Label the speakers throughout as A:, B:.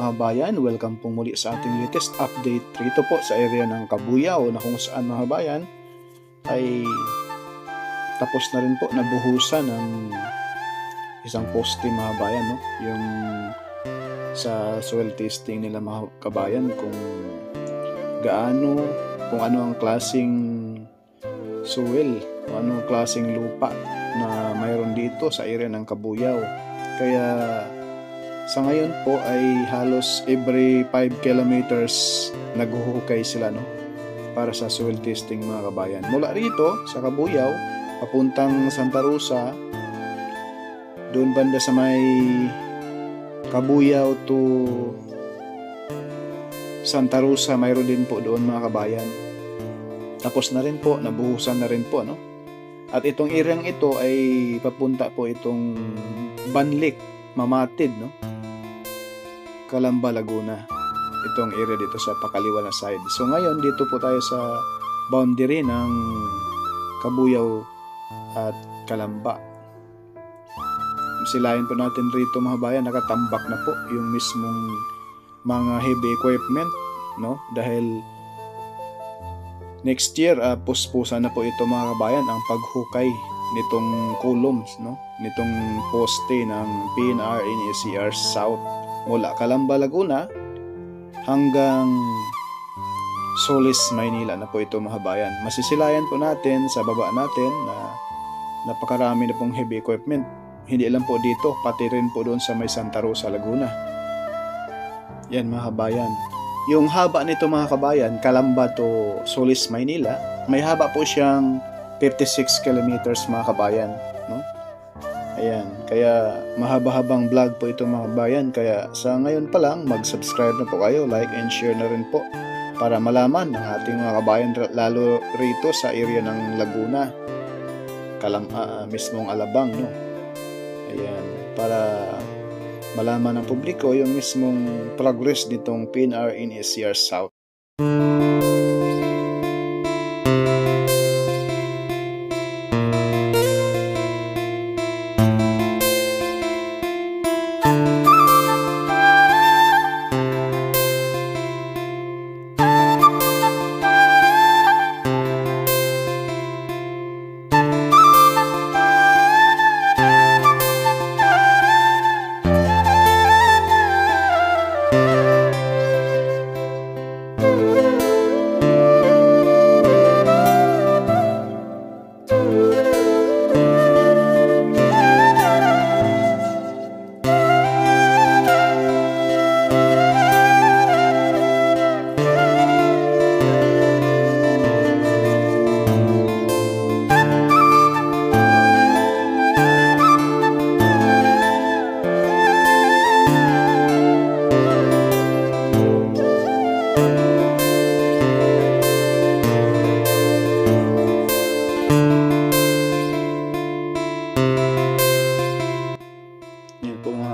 A: mga bayan, welcome pong muli sa ating latest update rito po sa area ng Kabuyaw na kung saan mga bayan ay tapos na rin po nabuhusan ng isang poste mga bayan, no? Yung sa soil testing nila mga kabayan kung ano ang klaseng soil, kung ano ang klaseng lupa na mayroon dito sa area ng Kabuyaw. Kaya sa ngayon po ay halos every 5 kilometers naghuhukay sila, no? Para sa soil testing mga kabayan. Mula rito sa Kabuyaw, papuntang Santa Rosa, doon banda sa may Kabuyaw to Santa Rosa, mayroon din po doon mga kabayan. Tapos na rin po, nabuhusan na rin po, no? At itong areang ito ay papunta po itong Banlik, Mamatid, no? Calamba, Laguna. Itong area dito sa pakaliwa na side. So ngayon dito po tayo sa boundary ng Kabuyaw at Calamba. Silayan po natin rito mga bayan, nakatambak na po yung mismong mga heavy equipment, no? Dahil next year puspusan na po ito mga kabayan ang paghukay nitong columns, no? Nitong poste ng PNR NSCR South mula Calamba, Laguna hanggang Solis, Maynila na po ito mga bayan. Masisilayan po natin sa baba natin na napakarami na pong heavy equipment. Hindi lang po dito, pati rin po doon sa may Santa Rosa, Laguna. Yan mga kabayan. Yung haba nito mga kabayan, Calamba to Solis, Maynila, may haba po siyang 56 kilometers mga kabayan, no? Ayan, kaya mahaba-habang vlog po ito mga kabayan. Kaya sa ngayon pa lang, mag-subscribe na po kayo, like and share na rin po para malaman ng ating mga kabayan lalo rito sa area ng Laguna, mismong Alabang, no? Ayan, para malaman ng publiko yung mismong progress nitong PNR NSCR South.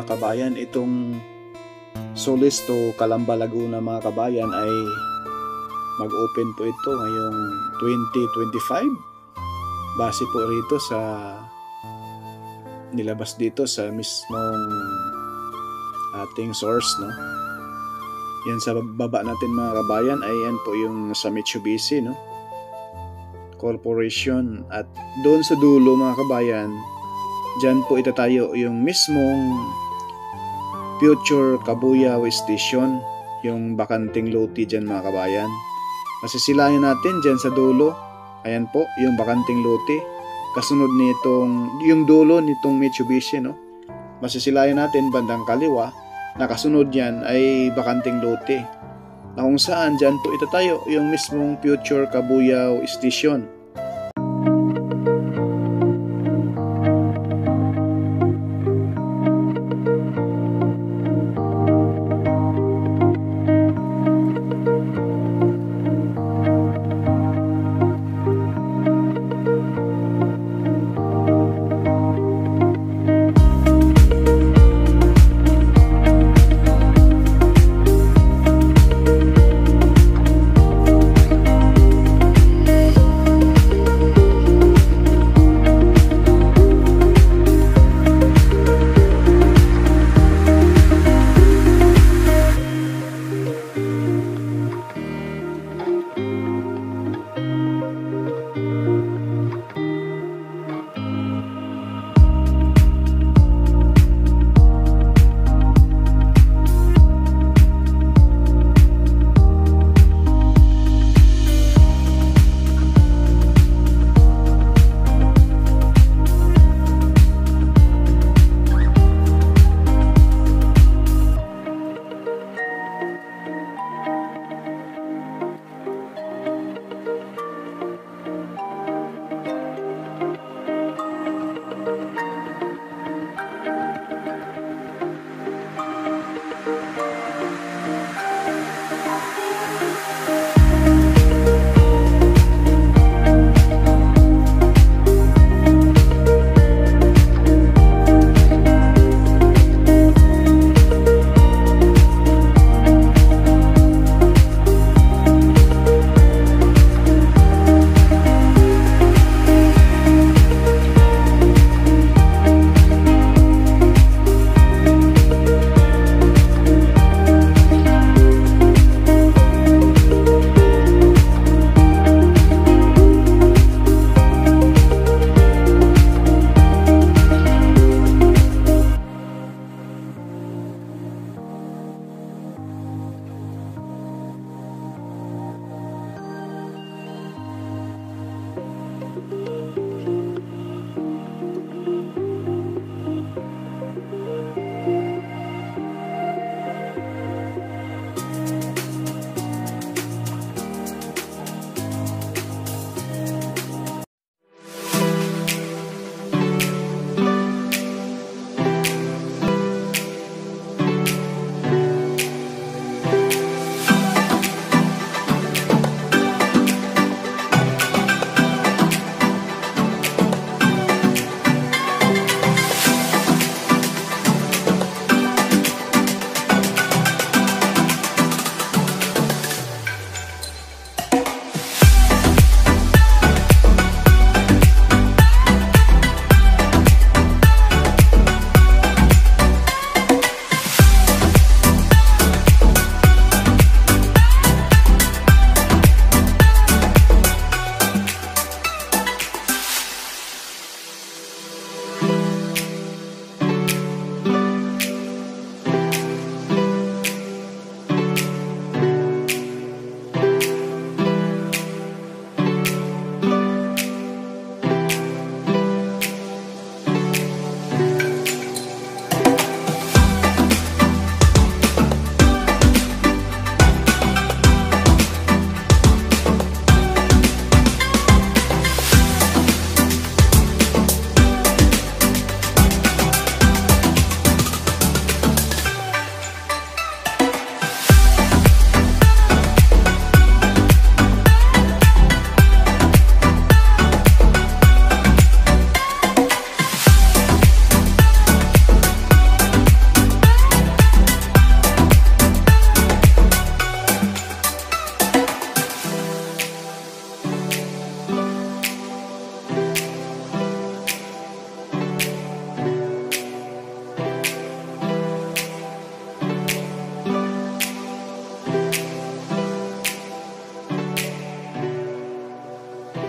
A: Kabayan, itong Solis to Calamba, Laguna mga kabayan ay mag-open po ito ngayong 2025 base po rito sa nilabas dito sa mismong ating source, no? Yan sa baba natin mga kabayan ay yan po yung sa Mitsubishi, no? Corporation. At doon sa dulo mga kabayan, dyan po itatayo yung mismong Future Kabuyaw Station, yung bakanting lote dyan mga kabayan. Masisilayan natin dyan sa dulo, ayan po yung bakanting lote. Kasunod nitong, yung dulo nitong Mitsubishi, no? Masisilayan natin bandang kaliwa, nakasunod yan ay bakanting lote, na kung saan dyan po itatayo yung mismong Future Kabuyaw Station.